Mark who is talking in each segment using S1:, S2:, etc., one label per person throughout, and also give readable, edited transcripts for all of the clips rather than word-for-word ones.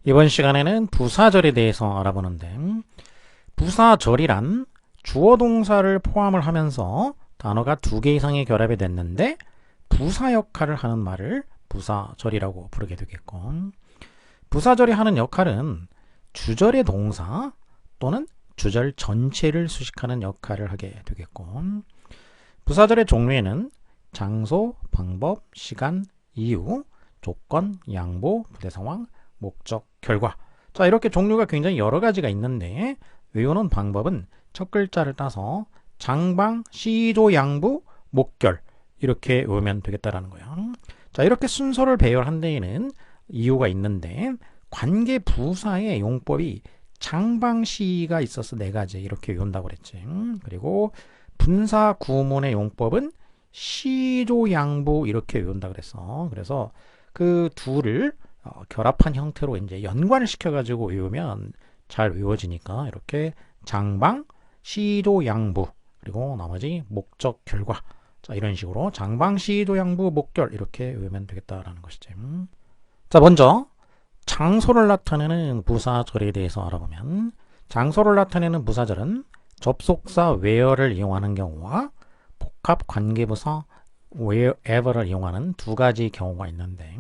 S1: 이번 시간에는 부사절에 대해서 알아보는데, 부사절이란 주어 동사를 포함을 하면서 단어가 두 개 이상의 결합이 됐는데 부사 역할을 하는 말을 부사절이라고 부르게 되겠고, 부사절이 하는 역할은 주절의 동사 또는 주절 전체를 수식하는 역할을 하게 되겠고, 부사절의 종류에는 장소, 방법, 시간, 이유, 조건, 양보, 부대 상황, 목적, 결과. 자, 이렇게 종류가 굉장히 여러 가지가 있는데 외우는 방법은 첫 글자를 따서 장방, 시조, 양부, 목결 이렇게 외우면 되겠다라는 거예요. 자, 이렇게 순서를 배열한 데에는 이유가 있는데 관계 부사의 용법이 장방시가 있어서 네 가지 이렇게 외운다고 그랬지. 그리고 분사 구문의 용법은 시조, 양부 이렇게 외운다 그랬어. 그래서 그 둘을 결합한 형태로 이제 연관을 시켜가지고 외우면 잘 외워지니까 이렇게 장방, 시조, 양부 그리고 나머지 목적, 결과 자 이런 식으로 장방, 시조, 양부, 목결 이렇게 외우면 되겠다라는 것이지. 자 먼저 장소를 나타내는 부사절에 대해서 알아보면 장소를 나타내는 부사절은 접속사 where를 이용하는 경우와 복합 관계부사 wherever를 이용하는 두 가지 경우가 있는데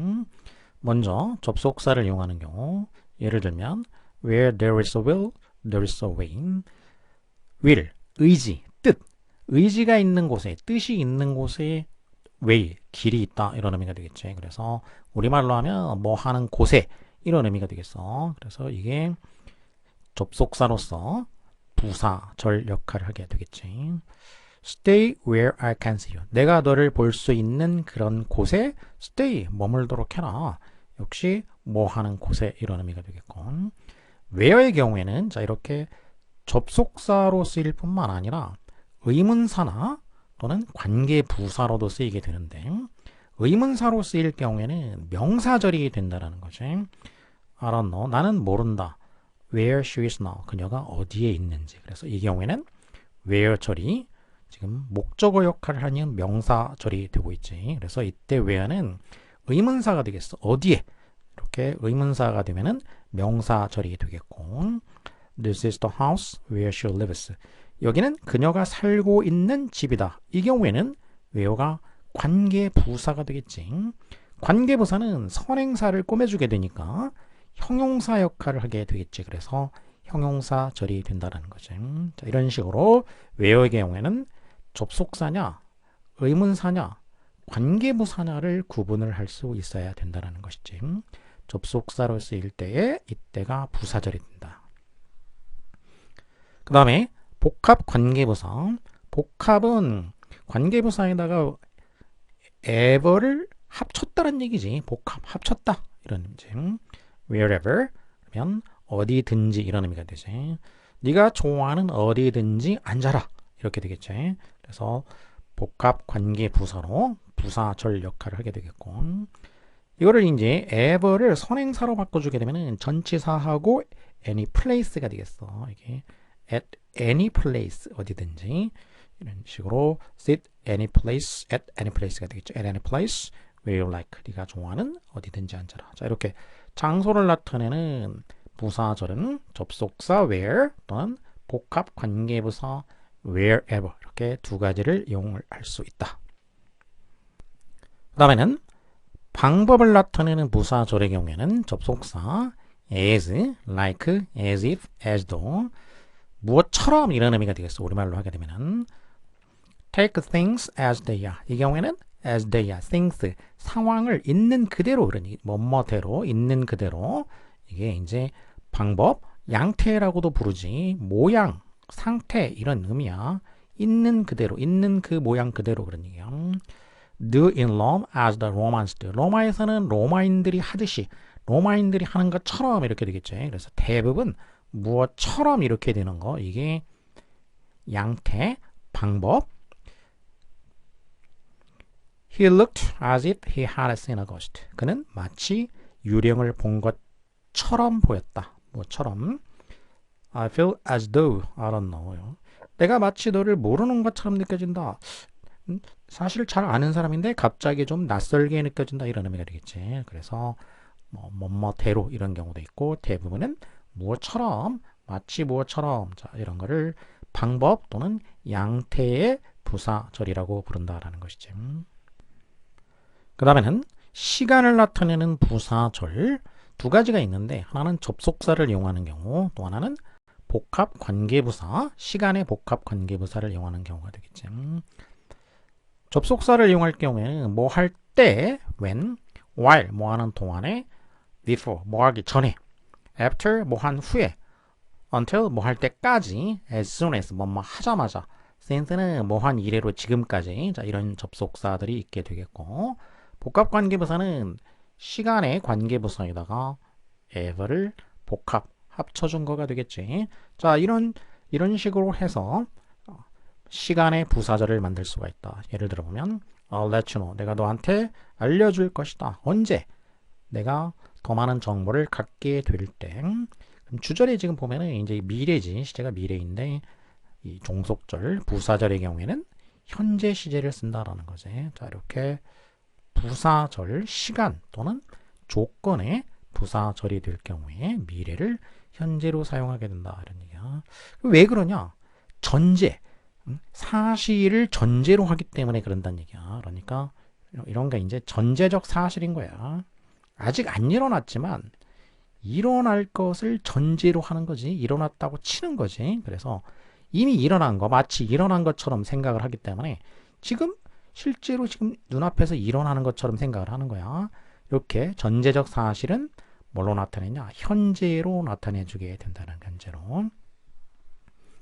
S1: 먼저 접속사를 이용하는 경우 예를 들면 where there is a will, there is a way. will, 의지, 뜻. 의지가 있는 곳에, 뜻이 있는 곳에 way, 길이 있다 이런 의미가 되겠지. 그래서 우리말로 하면 뭐 하는 곳에 이런 의미가 되겠어. 그래서 이게 접속사로서 부사절 역할을 하게 되겠지. Stay where I can see you. 내가 너를 볼 수 있는 그런 곳에 stay, 머물도록 해라. 역시 뭐 하는 곳에 이런 의미가 되겠고 where의 경우에는 자 이렇게 접속사로 쓰일 뿐만 아니라 의문사나 또는 관계부사로도 쓰이게 되는데 의문사로 쓰일 경우에는 명사절이 된다라는 거지. I don't know. 나는 모른다. Where she is now. 그녀가 어디에 있는지. 그래서 이 경우에는 where절이 지금 목적어 역할을 하는 명사절이 되고 있지. 그래서 이때 where는 의문사가 되겠어. 어디에? 이렇게 의문사가 되면은 명사절이 되겠고 This is the house where she lives. 여기는 그녀가 살고 있는 집이다. 이 경우에는 where가 관계부사가 되겠지. 관계부사는 선행사를 꼬매주게 되니까 형용사 역할을 하게 되겠지. 그래서 형용사절이 된다는 거지. 자, 이런 식으로 where의 경우에는 접속사냐, 의문사냐, 관계부사냐를 구분을 할 수 있어야 된다는 것이지. 접속사로 쓰일 때에 이때가 부사절이 된다. 그 다음에 복합 관계부사. 복합은 관계부사에다가 ever를 합쳤다는 얘기지. 복합, 합쳤다 이런 의미지. wherever 그러면 어디든지 이런 의미가 되지. 네가 좋아하는 어디든지 앉아라 이렇게 되겠지. 그래서 복합 관계부사로 부사절 역할을 하게 되겠고 이거를 이제 ever를 선행사로 바꿔주게 되면은 전치사하고 any place가 되겠어. 이게 at any place 어디든지 이런 식으로 sit any place at any place가 되겠죠. at any place where you like 네가 좋아하는 어디든지 앉아라. 자 이렇게 장소를 나타내는 부사절은 접속사 where 또는 복합 관계부사 wherever 이렇게 두 가지를 이용할 수 있다. 그 다음에는 방법을 나타내는 부사절의 경우에는 접속사 as, like, as if, as though 무엇처럼 이런 의미가 되겠어. 우리말로 하게 되면은 take things as they are. 이 경우에는 as they are, things 상황을 있는 그대로 그러니 뭐뭐대로 있는 그대로 이게 이제 방법 양태라고도 부르지 모양 상태 이런 의미야. 있는 그대로 있는 그 모양 그대로 그런 얘기야. Do in Rome as the Romans do. 로마에서는 로마인들이 하듯이 로마인들이 하는 것처럼 이렇게 되겠죠. 그래서 대부분 무엇처럼 이렇게 되는 거 이게 양태 방법. He looked as if he had seen a ghost. 그는 마치 유령을 본 것처럼 보였다. 뭐처럼 I feel as though I don't know. 내가 마치 너를 모르는 것처럼 느껴진다. 사실 잘 아는 사람인데 갑자기 좀 낯설게 느껴진다 이런 의미가 되겠지. 그래서 뭐뭐대로 이런 경우도 있고 대부분은 무엇처럼 마치 무엇처럼 자 이런 거를 방법 또는 양태의 부사절이라고 부른다라는 것이지. 그 다음에는 시간을 나타내는 부사절 두 가지가 있는데 하나는 접속사를 이용하는 경우 또 하나는 복합 관계부사 시간의 복합 관계부사를 이용하는 경우가 되겠지. 접속사를 이용할 경우에는 뭐 할 때 when, while 뭐 하는 동안에 before 뭐 하기 전에 after 뭐 한 후에 until 뭐 할 때까지 as soon as 뭐 하자마자 since는 뭐 한 이래로 지금까지 자 이런 접속사들이 있게 되겠고 복합 관계부사는 시간의 관계부사에다가 ever를 복합 합쳐준 거가 되겠지. 자 이런 식으로 해서 시간의 부사절을 만들 수가 있다. 예를 들어 보면 I'll let you know. 내가 너한테 알려줄 것이다. 언제? 내가 더 많은 정보를 갖게 될 때. 주절에 지금 보면은 이제 미래지. 시제가 미래인데 이 종속절, 부사절의 경우에는 현재 시제를 쓴다라는 거지. 자, 이렇게 부사절, 시간 또는 조건의 부사절이 될 경우에 미래를 현재로 사용하게 된다. 이런 얘기야. 왜 그러냐? 전제. 사실을 전제로 하기 때문에 그런다는 얘기야. 그러니까 이런 게 이제 전제적 사실인 거야. 아직 안 일어났지만 일어날 것을 전제로 하는 거지. 일어났다고 치는 거지. 그래서 이미 일어난 거 마치 일어난 것처럼 생각을 하기 때문에 지금 실제로 지금 눈앞에서 일어나는 것처럼 생각을 하는 거야. 이렇게 전제적 사실은 뭘로 나타내냐? 현재로 나타내 주게 된다는 현재로.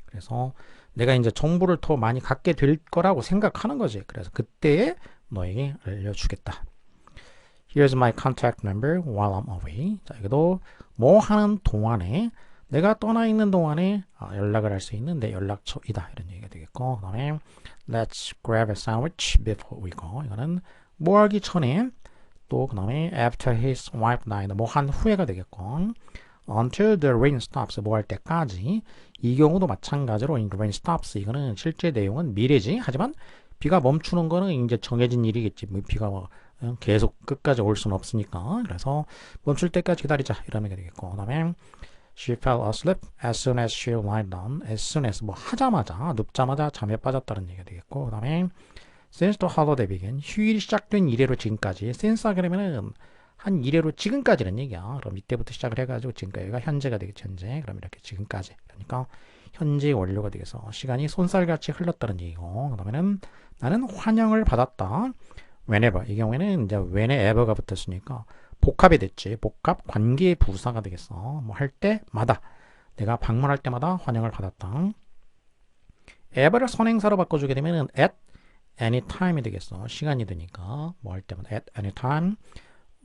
S1: 그래서 내가 이제 정보를 더 많이 갖게 될 거라고 생각하는 거지. 그래서 그때에 너에게 알려주겠다. Here's my contact number while I'm away. 자, 이것도 뭐 하는 동안에 내가 떠나 있는 동안에 연락을 할 수 있는 내 연락처이다. 이런 얘기가 되겠고 그 다음에 Let's grab a sandwich before we go. 이거는 뭐 하기 전에 또 그 다음에 After his wife died. 뭐 한 후에가 되겠고 Until the rain stops. 뭐 할 때까지. 이 경우도 마찬가지로 the rain stops. 이거는 실제 내용은 미래지. 하지만 비가 멈추는 거는 이제 정해진 일이겠지. 비가 계속 끝까지 올 수는 없으니까. 그래서 멈출 때까지 기다리자. 이러는 게 되겠고. 그 다음에 She fell asleep as soon as she lay down. As soon as 뭐 하자마자 눕자마자 잠에 빠졌다는 얘기가 되겠고. 그 다음에 Since the holiday began. 휴일이 시작된 이래로 지금까지. Since 그러면은 한 이래로 지금까지는 얘기야. 그럼 이때부터 시작을 해가지고 지금까지가 현재가 되겠지. 현재. 그럼 이렇게 지금까지. 그러니까 현재 완료가 되겠어. 시간이 손살같이 흘렀다는 얘기고. 그 다음에는 나는 환영을 받았다. whenever. 이 경우에는 이제 whenever가 붙었으니까 복합이 됐지. 복합 관계 부사가 되겠어. 뭐 할 때마다. 내가 방문할 때마다 환영을 받았다. ever를 선행사로 바꿔주게 되면은 at any time이 되겠어. 시간이 되니까 뭐 할 때마다 at any time.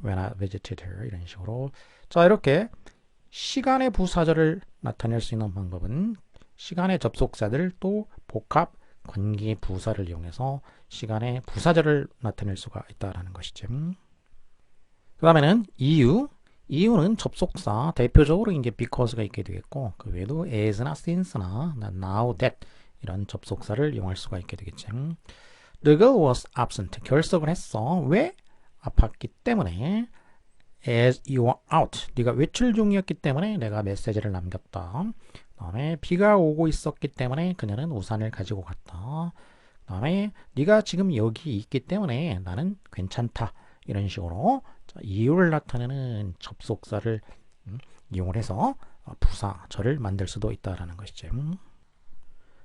S1: when I visited her 이런 식으로 자 이렇게 시간의 부사절을 나타낼 수 있는 방법은 시간의 접속사들 또 복합 관계 부사를 이용해서 시간의 부사절을 나타낼 수가 있다라는 것이죠. 그 다음에는 이유는 접속사 대표적으로 이제 because가 있게 되겠고 그 외에도 as나 since나 now that 이런 접속사를 이용할 수가 있게 되겠죠. The girl was absent. 결석을 했어. 왜? 아팠기 때문에 as you are out. 네가 외출 중이었기 때문에 내가 메시지를 남겼다. 그 다음에 비가 오고 있었기 때문에 그녀는 우산을 가지고 갔다. 그 다음에 네가 지금 여기 있기 때문에 나는 괜찮다. 이런 식으로 이유를 나타내는 접속사를 이용을 해서 부사절을 만들 수도 있다라는 것이죠.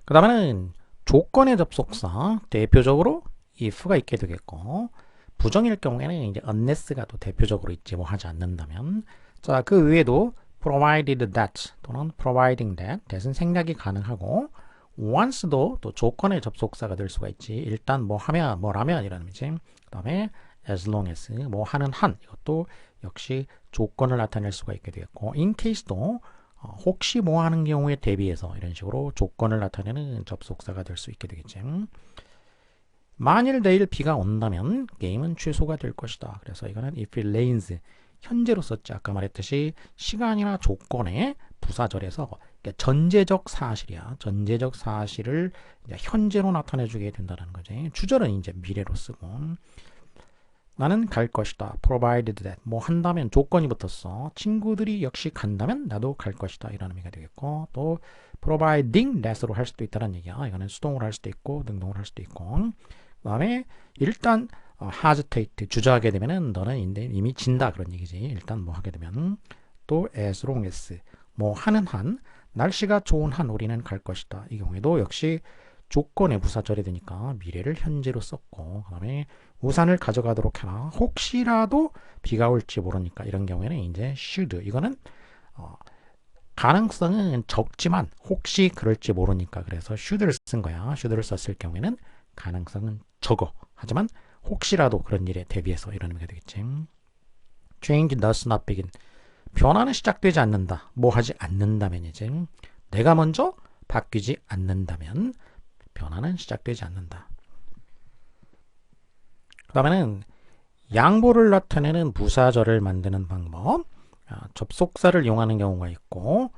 S1: 그 다음에는 조건의 접속사 대표적으로 if가 있게 되겠고 부정일 경우에는 이제 unless가 또 대표적으로 있지 뭐 하지 않는다면 자 그 외에도 provided that 또는 providing that은 생략이 가능하고 once도 또 조건의 접속사가 될 수가 있지 일단 뭐 하면 뭐라면 이라는 의미지 그 다음에 as long as 뭐 하는 한 이것도 역시 조건을 나타낼 수가 있게 되겠고 in case도 혹시 뭐 하는 경우에 대비해서 이런 식으로 조건을 나타내는 접속사가 될 수 있게 되겠지. 만일 내일 비가 온다면 게임은 취소가 될 것이다. 그래서 이거는 if it rains 현재로 썼지. 아까 말했듯이 시간이나 조건의 부사절에서 그러니까 전제적 사실이야. 전제적 사실을 이제 현재로 나타내주게 된다는 거지. 주절은 이제 미래로 쓰고. 나는 갈 것이다. provided that. 뭐 한다면 조건이 붙었어. 친구들이 역시 간다면 나도 갈 것이다. 이런 의미가 되겠고 또 providing that으로 할 수도 있다는 얘기야. 이거는 수동으로 할 수도 있고 능동으로 할 수도 있고 그 다음에 일단 hesitate 주저하게 되면은 너는 이미 진다 그런 얘기지. 일단 뭐 하게 되면 또 as long as 뭐 하는 한 날씨가 좋은 한 우리는 갈 것이다. 이 경우에도 역시 조건의 부사절이 되니까 미래를 현재로 썼고 그 다음에 우산을 가져가도록 해라. 혹시라도 비가 올지 모르니까 이런 경우에는 이제 should 이거는 가능성은 적지만 혹시 그럴지 모르니까 그래서 should를 쓴 거야. should를 썼을 경우에는 가능성은 적어. 하지만 혹시라도 그런 일에 대비해서 이런 의미가 되겠지. Change does not begin. 변화는 시작되지 않는다. 뭐 하지 않는다면이지. 내가 먼저 바뀌지 않는다면 변화는 시작되지 않는다. 그 다음에는 양보를 나타내는 부사절을 만드는 방법. 접속사를 이용하는 경우가 있고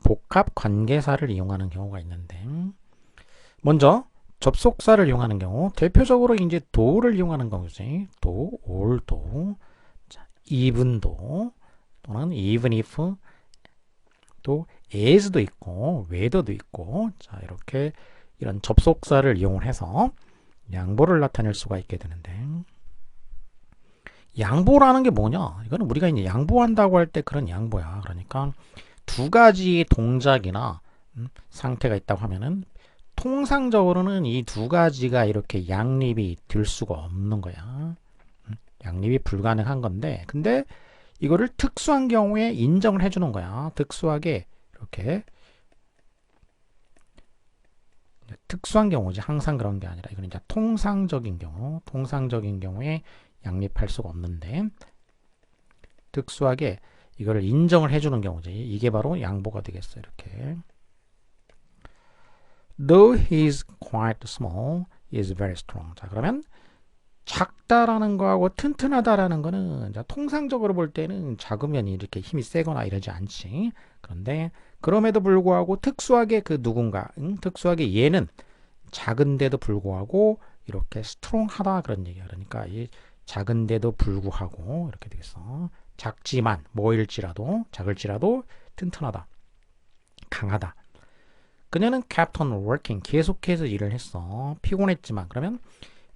S1: 복합 관계사를 이용하는 경우가 있는데 먼저 접속사를 이용하는 경우 대표적으로 이제 do를 이용하는 경우지. do, although, even도 또는 even if 또 as도 있고 whether도 있고 자 이렇게 이런 접속사를 이용을 해서 양보를 나타낼 수가 있게 되는데 양보라는 게 뭐냐? 이거는 우리가 이제 양보한다고 할 때 그런 양보야. 그러니까 두 가지의 동작이나 상태가 있다고 하면은 통상적으로는 이 두 가지가 이렇게 양립이 될 수가 없는 거야. 양립이 불가능한 건데 근데 이거를 특수한 경우에 인정을 해주는 거야. 특수하게 이렇게 특수한 경우지 항상 그런 게 아니라 이건 이제 통상적인 경우에 양립할 수가 없는데 특수하게 이거를 인정을 해주는 경우지. 이게 바로 양보가 되겠어. 이렇게 Though he is quite small, he is very strong. 자 그러면 작다라는 거하고 튼튼하다라는 거는 통상적으로 볼 때는 작으면 이렇게 힘이 세거나 이러지 않지. 그런데 그럼에도 불구하고 특수하게 그 누군가, 특수하게 얘는 작은데도 불구하고 이렇게 스트롱하다 그런 얘기야. 그러니까 이 작은데도 불구하고 이렇게 되겠어. 작지만 뭐일지라도 작을지라도 튼튼하다, 강하다. 그녀는 kept on working 계속해서 일을 했어. 피곤했지만 그러면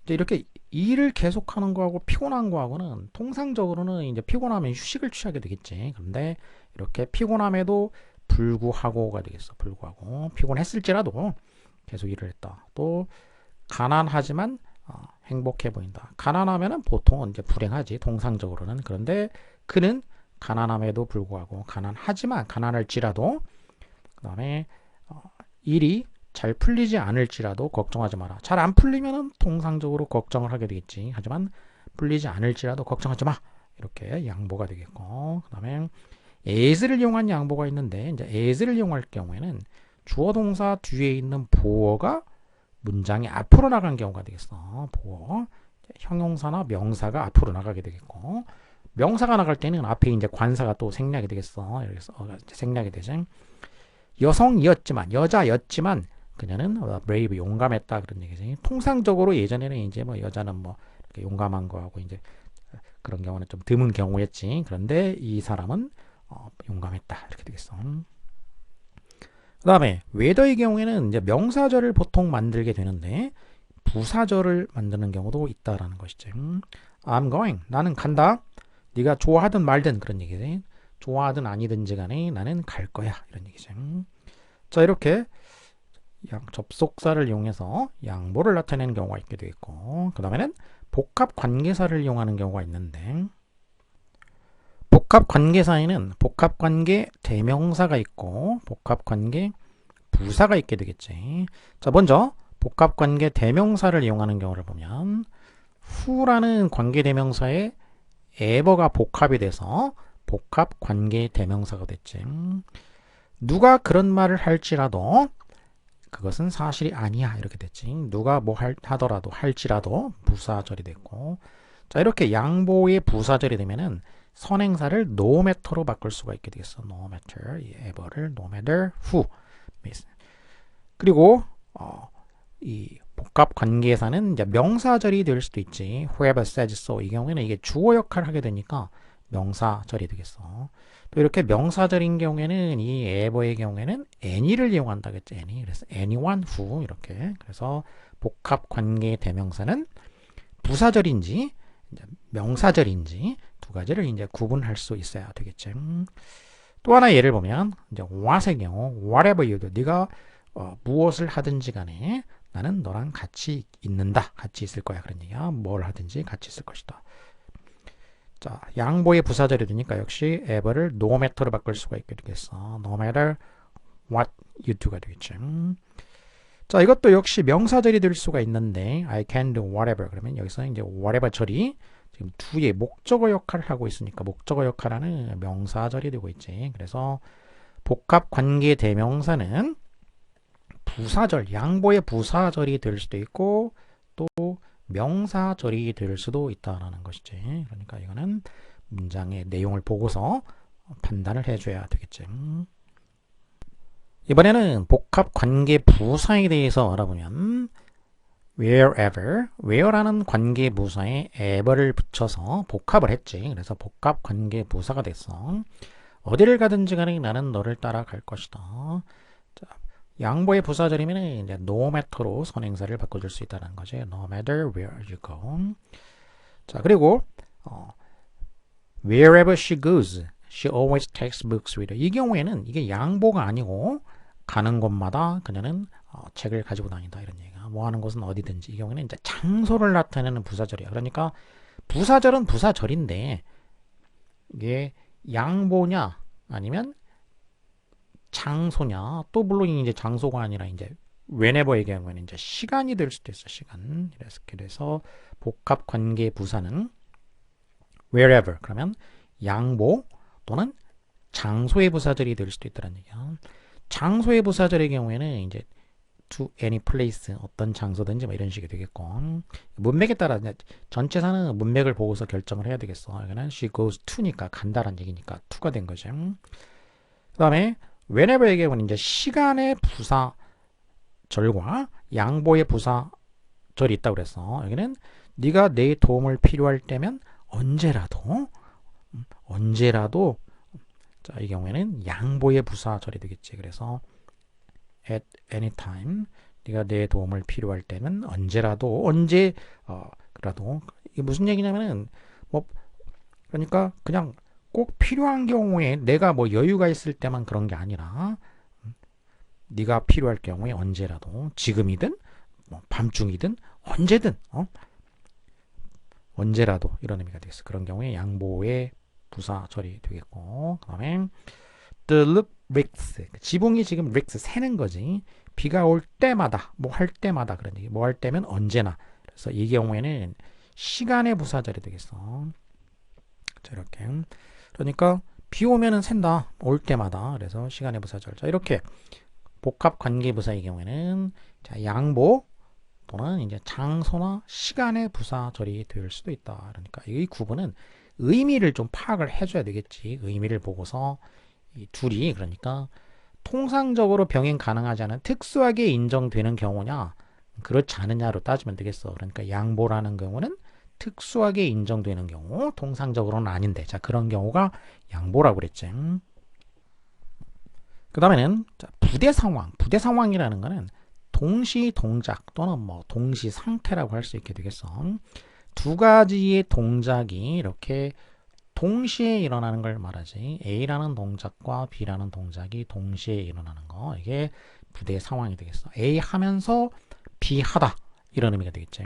S1: 이제 이렇게 일을 계속하는 거하고 피곤한 거하고는 통상적으로는 이제 피곤하면 휴식을 취하게 되겠지. 그런데 이렇게 피곤함에도 불구하고가 되겠어. 불구하고 피곤했을지라도 계속 일을 했다. 또 가난하지만 행복해 보인다. 가난하면은 보통은 이제 불행하지. 통상적으로는. 그런데 그는 가난함에도 불구하고 가난하지만 가난할지라도 그다음에 일이 잘 풀리지 않을지라도 걱정하지 마라. 잘 안 풀리면은 통상적으로 걱정을 하게 되겠지. 하지만 풀리지 않을지라도 걱정하지 마. 이렇게 양보가 되겠고, 그 다음에 as를 이용한 양보가 있는데 이제 as를 이용할 경우에는 주어 동사 뒤에 있는 보어가 문장이 앞으로 나간 경우가 되겠어. 보어 형용사나 명사가 앞으로 나가게 되겠고 명사가 나갈 때는 앞에 이제 관사가 또 생략이 되겠어. 여기서 생략이 되지. 여성이었지만 여자였지만 그녀는 brave 용감했다 그런 얘기지. 통상적으로 예전에는 이제 뭐 여자는 뭐 용감한 거하고 이제 그런 경우는 좀 드문 경우였지. 그런데 이 사람은 용감했다 이렇게 되겠어. 그 다음에 whether의 경우에는 이제 명사절을 보통 만들게 되는데 부사절을 만드는 경우도 있다라는 것이지. I'm going 나는 간다. 네가 좋아하든 말든 그런 얘기지. 좋아하든 아니든지 간에 나는 갈 거야 이런 얘기지. 자 이렇게 접속사를 이용해서 양보를 나타내는 경우가 있게 되겠고 그 다음에는 복합관계사를 이용하는 경우가 있는데 복합관계사에는 복합관계 대명사가 있고 복합관계 부사가 있게 되겠지. 자 먼저 복합관계 대명사를 이용하는 경우를 보면 who라는 관계 대명사에 ever가 복합이 돼서 복합관계 대명사가 됐지. 누가 그런 말을 할지라도 그것은 사실이 아니야 이렇게 됐지. 누가 뭐 하더라도 할지라도 부사절이 됐고 자 이렇게 양보의 부사절이 되면은 선행사를 no matter로 바꿀 수가 있게 되겠어. no matter 이 ever를 no matter who 그리고 이 복합 관계에서는 이제 명사절이 될 수도 있지. whoever says so. 이 경우에는 이게 주어 역할을 하게 되니까 명사절이 되겠어. 또 이렇게 명사절인 경우에는 이 ever의 경우에는 any를 이용한다겠지. any. 그래서 anyone who 이렇게. 그래서 복합 관계 대명사는 부사절인지 명사절인지 두 가지를 이제 구분할 수 있어야 되겠지. 또 하나 예를 보면 이제 what의 경우 whatever you do. 네가 무엇을 하든지 간에 나는 너랑 같이 있는다. 같이 있을 거야. 그런 얘기야. 뭘 하든지 같이 있을 것이다. 자, 양보의 부사절이 되니까 역시 ever를 no matter로 바꿀 수가 있게 되겠어. No matter what you do가 되겠지. 자, 이것도 역시 명사절이 될 수가 있는데 I can do whatever. 그러면 여기서 이제 whatever 절이 지금 뒤에 목적어 역할을 하고 있으니까 목적어 역할하는 명사절이 되고 있지. 그래서 복합 관계 대명사는 부사절, 양보의 부사절이 될 수도 있고 또 명사절이 될 수도 있다라는 것이지. 그러니까 이거는 문장의 내용을 보고서 판단을 해줘야 되겠지. 이번에는 복합 관계 부사에 대해서 알아보면 wherever, where라는 관계 부사에 ever를 붙여서 복합을 했지. 그래서 복합 관계 부사가 됐어. 어디를 가든지 간에 나는 너를 따라갈 것이다. 자, 양보의 부사절이면 이제 no matter로 선행사를 바꿔줄 수 있다는 거지. No matter where you go. 자, 그리고 wherever she goes, she always takes books with her. 이 경우에는 이게 양보가 아니고 가는 곳마다 그녀는 책을 가지고 다닌다 이런 얘기가. 뭐 하는 곳은 어디든지. 이 경우에는 이제 장소를 나타내는 부사절이야. 그러니까 부사절은 부사절인데 이게 양보냐 아니면 장소냐, 또 물론 이제 장소가 아니라 이제 whenever의 경우에는 이제 시간이 될 수도 있어. 시간. 그래서 복합 관계 부사는 wherever 그러면 양보 또는 장소의 부사절이 될 수도 있다는 얘기야. 장소의 부사절의 경우에는 이제 to any place 어떤 장소든지 뭐 이런 식이 되겠고 문맥에 따라 전체사는 문맥을 보고서 결정을 해야 되겠어. 여기는 she goes to니까 간다라는 얘기니까 to가 된 거죠. 그 다음에 whenever의 경우는 이제 시간의 부사절과 양보의 부사절이 있다고 그랬어. 여기는 네가 내 도움을 필요할 때면 언제라도 자, 이 경우에는 양보의 부사절이 되겠지. 그래서 at any time 네가 내 도움을 필요할 때는 언제라도 그라도 이게 무슨 얘기냐면은 뭐 그러니까 그냥 꼭 필요한 경우에 내가 뭐 여유가 있을 때만 그런 게 아니라 네가 필요할 경우에 언제라도 지금이든 뭐 밤중이든 언제든 언제라도 이런 의미가 되겠어. 그런 경우에 양보의 부사절이 되겠고 그 다음에 the loop rigs 지붕이 지금 rigs 새는 거지. 비가 올 때마다 뭐 할 때마다 그런 얘기. 뭐 할 때면 언제나. 그래서 이 경우에는 시간의 부사절이 되겠어. 자 이렇게 그러니까 비 오면은 샌다. 올 때마다. 그래서 시간의 부사절. 자 이렇게 복합 관계 부사의 경우에는 자 양보 또는 이제 장소나 시간의 부사절이 될 수도 있다. 그러니까 이 구분은 의미를 좀 파악을 해줘야 되겠지. 의미를 보고서 이 둘이 그러니까 통상적으로 병행 가능하지 않은 특수하게 인정되는 경우냐 그렇지 않느냐로 따지면 되겠어. 그러니까 양보라는 경우는 특수하게 인정되는 경우 통상적으로는 아닌데 자 그런 경우가 양보라고 그랬지. 그 다음에는 부대 상황이라는 거는 동시 동작 또는 뭐 동시 상태라고 할 수 있게 되겠어. 두 가지의 동작이 이렇게 동시에 일어나는 걸 말하지. A라는 동작과 B라는 동작이 동시에 일어나는 거. 이게 부대 상황이 되겠어. A 하면서 B 하다. 이런 의미가 되겠지.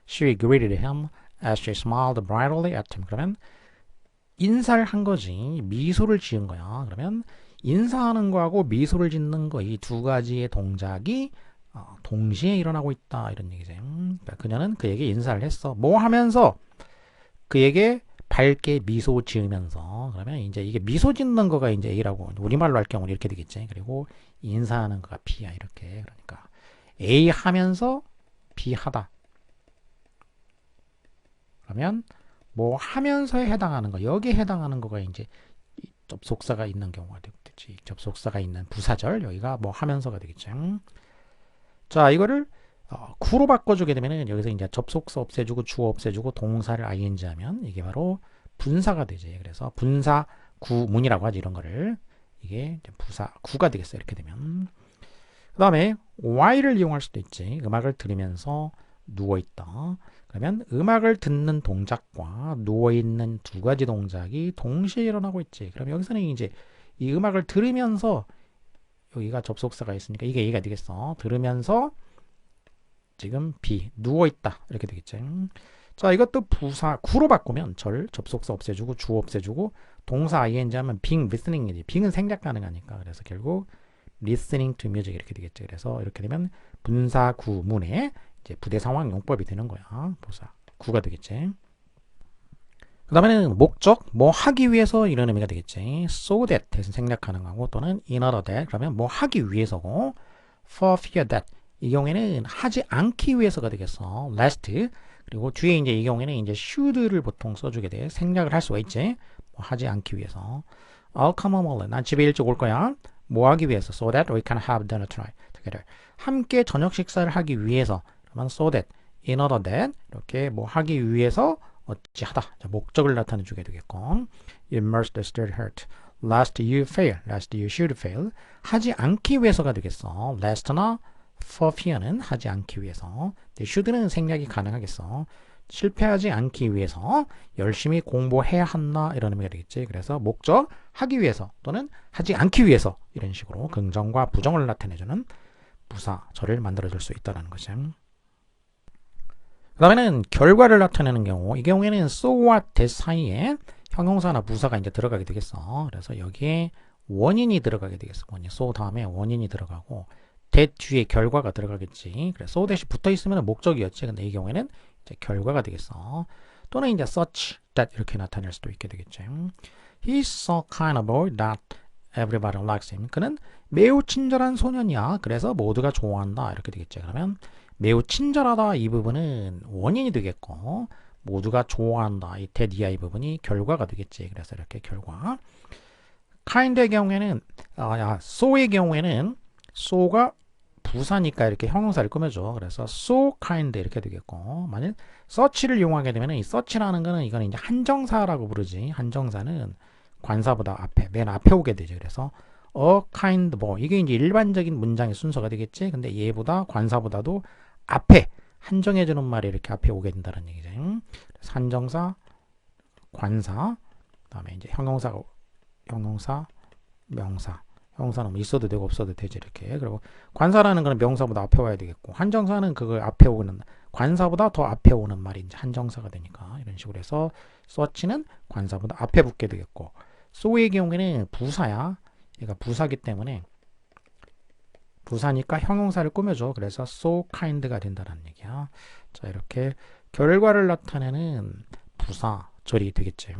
S1: She greeted him as she smiled brightly at him. 그러면 인사를 한 거지. 미소를 지은 거야. 그러면 인사하는 거하고 미소를 짓는 거 이 두 가지의 동작이 동시에 일어나고 있다. 이런 얘기지. 그러니까 그녀는 그에게 인사를 했어. 뭐 하면서 그에게 밝게 미소 지으면서 그러면 이제 이게 미소 짓는 거가 이제 A라고 우리말로 할 경우는 이렇게 되겠지. 그리고 인사하는 거가 B야 이렇게. 그러니까 A 하면서 B 하다. 그러면 뭐 하면서에 해당하는 거 여기에 해당하는 거가 이제 접속사가 있는 경우가 되겠지. 접속사가 있는 부사절 여기가 뭐 하면서가 되겠지. 자 이거를 구로 바꿔주게 되면은 여기서 이제 접속사 없애주고 주어 없애주고 동사를 ing 하면 이게 바로 분사가 되지. 그래서 분사 구문이라고 하지 이런 거를. 이게 이제 부사 구가 되겠어요. 이렇게 되면. 그 다음에 while을 이용할 수도 있지. 음악을 들으면서 누워있다. 그러면 음악을 듣는 동작과 누워있는 두 가지 동작이 동시에 일어나고 있지. 그럼 여기서는 이제 이 음악을 들으면서 여기가 접속사가 있으니까 이게 얘가 되겠어. 들으면서 지금 누워있다. 이렇게 되겠지. 자, 이것도 부사 구로 바꾸면 접속사 없애주고 주어 없애주고 동사 ing 하면 being listening이지. being은 생략 가능하니까. 그래서 결국 listening to music 이렇게 되겠죠. 그래서 이렇게 되면 분사 구문에 이제 부대 상황 용법이 되는 거야. 부사 구가 되겠지. 그 다음에는 목적, 뭐 하기 위해서 이런 의미가 되겠지. so that 대신 생략 가능하고 또는 in order that 그러면 뭐 하기 위해서고 for fear that 이 경우에는 하지 않기 위해서가 되겠어. lest 그리고 뒤에 이제 이 경우에는 이제 should를 보통 써주게 돼. 생략을 할 수가 있지. 뭐 하지 않기 위해서. I'll come home early. 난 집에 일찍 올 거야. 뭐 하기 위해서? So that we can have dinner tonight together. 함께 저녁 식사를 하기 위해서. 그러면 so that, in order that 이렇게 뭐 하기 위해서 어찌하다. 자, 목적을 나타내 주게 되겠고. You must study hard. Lest you fail. Lest you should fail. 하지 않기 위해서가 되겠어. lest나 for fear는 하지 않기 위해서. should는 생략이 가능하겠어. 실패하지 않기 위해서 열심히 공부해야 한다 이런 의미가 되겠지. 그래서 목적 하기 위해서 또는 하지 않기 위해서 이런 식으로 긍정과 부정을 나타내주는 부사절을 만들어줄 수 있다는 거죠. 그 다음에는 결과를 나타내는 경우 이 경우에는 so와 that 사이에 형용사나 부사가 이제 들어가게 되겠어. 그래서 여기에 원인이 들어가게 되겠어. so 다음에 원인이 들어가고 that 뒤에 결과가 들어가겠지. 그래서 so that이 붙어 있으면 목적이었지. 근데 이 경우에는 이제 결과가 되겠어. 또는 이제 such that 이렇게 나타낼 수도 있게 되겠죠. He's so kind of boy that everybody likes him. 그는 매우 친절한 소년이야. 그래서 모두가 좋아한다. 이렇게 되겠죠. 그러면 매우 친절하다 이 부분은 원인이 되겠고 모두가 좋아한다. 이 that 이 부분이 결과가 되겠지. 그래서 이렇게 결과. kind의 경우에는 so의 경우에는 so가 부사니까 이렇게 형용사를 꾸며줘. 그래서 so kind 이렇게 되겠고 만일 such를 이용하게 되면 이 such라는 거는 이거는 이제 한정사라고 부르지. 한정사는 관사보다 앞에 맨 앞에 오게 되죠. 그래서 a kind boy 이게 이제 일반적인 문장의 순서가 되겠지. 근데 얘보다 관사보다도 앞에 한정해주는 말이 이렇게 앞에 오게 된다는 얘기죠. 그래서 한정사, 관사, 그다음에 이제 형용사, 명사. 형사는 뭐 있어도 되고 없어도 되지 이렇게. 그리고 관사라는 거는 명사보다 앞에 와야 되겠고 한정사는 그걸 앞에 오는 관사보다 더 앞에 오는 말이 이제 한정사가 되니까 이런 식으로 해서 such는 관사보다 앞에 붙게 되겠고 so의 경우에는 부사야. 얘가 부사기 때문에 부사니까 형용사를 꾸며줘. 그래서 so kind가 된다는 얘기야. 자 이렇게 결과를 나타내는 부사절이 되겠지.